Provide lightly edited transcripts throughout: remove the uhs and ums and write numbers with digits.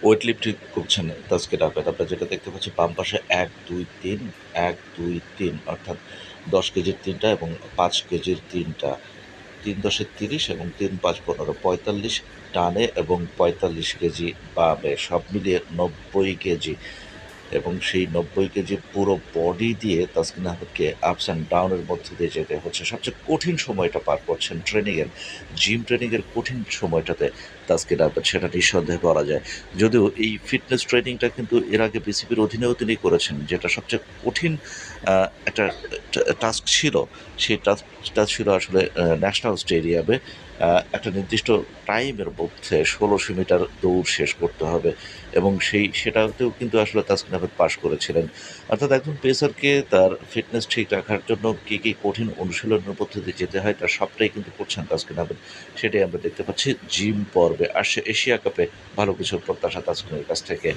Weight lifting করছেন তাসকিন আহমেদ। আমরা যেটা দেখতে পাচ্ছি বাম পাশে ১, ২, ৩, ১, ২, ৩ অর্থাৎ ১০ কেজির ৩টা এবং ৫ কেজির ৩টা। ৩ × ৩০ এবং ৩, ৫, ১৫, ৪৫ ডানে এবং ৪৫ কেজি বামে, সব মিলিয়ে ৯০ কেজি। এবং সেই ৯০ কেজি পুরো বডি দিয়ে তাসকিন আহমেদকে আপস অ্যান্ড ডাউনের মধ্যে দিয়ে যেতে হচ্ছে। সবচেয়ে কঠিন সময়টা পার করছেন ট্রেনিংয়ের, জিম ট্রেনিংয়ের কঠিন সময়টাতে তাসকিন আহমেদ, সেটা নিঃসন্দেহে বলা যায়। যদিও এই ফিটনেস ট্রেনিংটা কিন্তু এর আগে বিসিবির অধীনেও তিনি করেছেন, যেটা সবচেয়ে কঠিন একটা টাস্ক ছিল। সেই টাস্কটা ছিল আসলে ন্যাশনাল স্টেডিয়ামে একটা নির্দিষ্ট টাইমের মধ্যে ১৬০০ মিটার দৌড় শেষ করতে হবে এবং সেটাতেও কিন্তু আসলে তাসকিন আহমেদ পাস করেছিলেন। অর্থাৎ একজন পেসারকে তার ফিটনেস ঠিক রাখার জন্য কী কঠিন অনুশীলনের মধ্যে দিয়ে যেতে হয়, তার সবটাই কিন্তু করছেন তাসকিন আহমেদ। সেটাই আমরা দেখতে পাচ্ছি জিম পর্বে। আর এশিয়া কাপে ভালো কিছুর প্রত্যাশা তাসকিনের কাছ থেকে।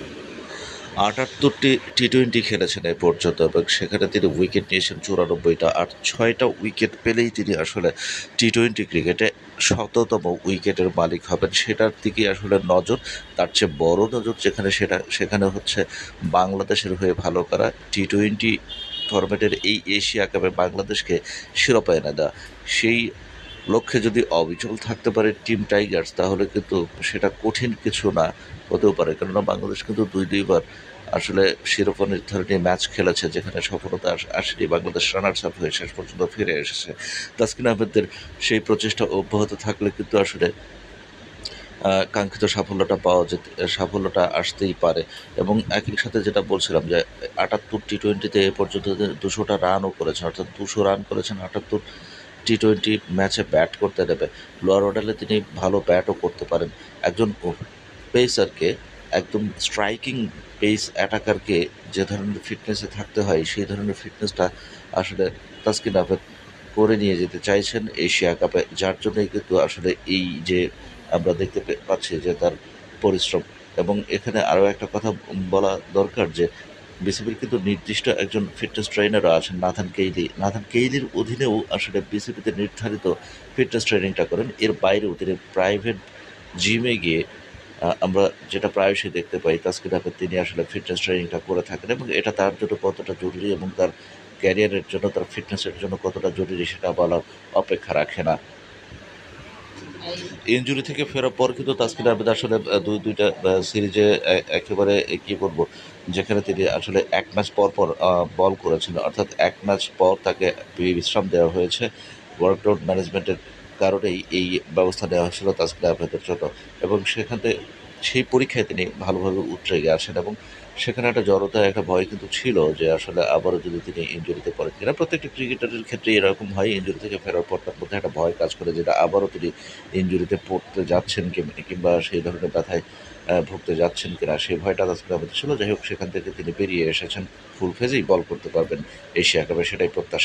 ৭৮টি টি-টোয়েন্টি খেলেছেন এ পর্যন্ত এবং সেখানে তিনি উইকেট নিয়েছেন ৯৪টা, আর ৬টা উইকেট পেলেই তিনি আসলে টি-টোয়েন্টি ক্রিকেটে শততম উইকেটের মালিক হবেন। সেটার দিকেই আসলে নজর। তার চেয়ে বড় নজর সেখানে হচ্ছে বাংলাদেশের হয়ে ভালো করা, টি-টোয়েন্টি ফরম্যাটের এই এশিয়া কাপে বাংলাদেশকে শিরোপা এনে দেওয়া। সেই লক্ষ্যে যদি অবিচল থাকতে পারে টিম টাইগার্স, তাহলে কিন্তু সেটা কঠিন কিছু না হতেও পারে। কেননা বাংলাদেশ কিন্তু দুইবার আসলে শিরোপা নির্ধারণী ম্যাচ খেলেছে, যেখানে সফলতা আসেনি। বাংলাদেশ রানার্স আপ হয়ে শেষ পর্যন্ত ফিরে এসেছে। তাসকিন আহমেদের সেই প্রচেষ্টা অব্যাহত থাকলে কিন্তু আসলে কাঙ্ক্ষিত সাফল্যটা আসতেই পারে। এবং একই সাথে যেটা বলছিলাম যে ৭৮ টি-টোয়েন্টিতে এ পর্যন্ত ২০০টা রানও করেছেন, অর্থাৎ ২০০ রান করেছেন ৭৮ টি-টোয়েন্টি ম্যাচে ব্যাট করতে নেমে। লোয়ার অর্ডারে তিনি ভালো ব্যাটও করতে পারেন। একজন পেসারকে, একদম স্ট্রাইকিং পেস অ্যাটাকারকে যে ধরনের ফিটনেসে থাকতে হয়, সেই ধরনের ফিটনেসটা আসলে তাসকিন আহমেদ করে নিয়ে যেতে চাইছেন এশিয়া কাপে। যার জন্যই কিন্তু আসলে এই যে আমরা দেখতে পাচ্ছি যে তার পরিশ্রম। এবং এখানে আরও একটা কথা বলা দরকার যে বিসিবির কিন্তু নির্দিষ্ট একজন ফিটনেস ট্রেনারও আছেন, নাথান কেইলি। নাথান কেইলির অধীনেও আসলে বিসিবিতে নির্ধারিত ফিটনেস ট্রেনিংটা করেন। এর বাইরেও তিনি প্রাইভেট জিমে গিয়ে আমরা যেটা প্রায়শই দেখতে পাই, তাসকিন আহমেদ তিনি আসলে ফিটনেস ট্রেনিংটা করে থাকেন এবং এটা তার জন্য কতটা জরুরি এবং তার ক্যারিয়ারের জন্য, তার ফিটনেসের জন্য কতটা জরুরি সেটা বলার অপেক্ষা রাখে না। ইনজুরি থেকে ফেরার পর কিন্তু তাসকিন আহমেদ আসলে দুইটা সিরিজে একেবারে কি বলবো, যেখানে তিনি আসলে ১ ম্যাচ পর বল করেছেন। অর্থাৎ ১ ম্যাচ পর তাকে বিশ্রাম দেওয়া হয়েছে। ওয়ার্কআউট ম্যানেজমেন্টের কারণেই এই ব্যবস্থা নেওয়া হয়েছিল তাসকিন আহমেদের জন্য এবং সেই পরীক্ষায় তিনি ভালোভাবে উতরে গেছেন এবং সেখানে একটা জড়তা, একটা ভয় কিন্তু ছিল যে আসলে আবারও যদি তিনি ইনজুরিতে পড়েন কিনা। প্রত্যেকটা ক্রিকেটারের ক্ষেত্রে এরকম হয়, ইনজুরি থেকে ফেরার পর তার মধ্যে একটা ভয় কাজ করে, যেটা আবারও তিনি ইনজুরিতে পড়তে যাচ্ছেন কিংবা সেই ধরনের ব্যথায় ভুগতে যাচ্ছেন কিনা, সেই ভয়টা তাসকিন আহমেদের ছিল। যাই হোক, সেখান থেকে তিনি বেরিয়ে এসেছেন, ফুল ফেজেই বল করতে পারবেন এশিয়া কাপে, সেটাই প্রত্যাশা।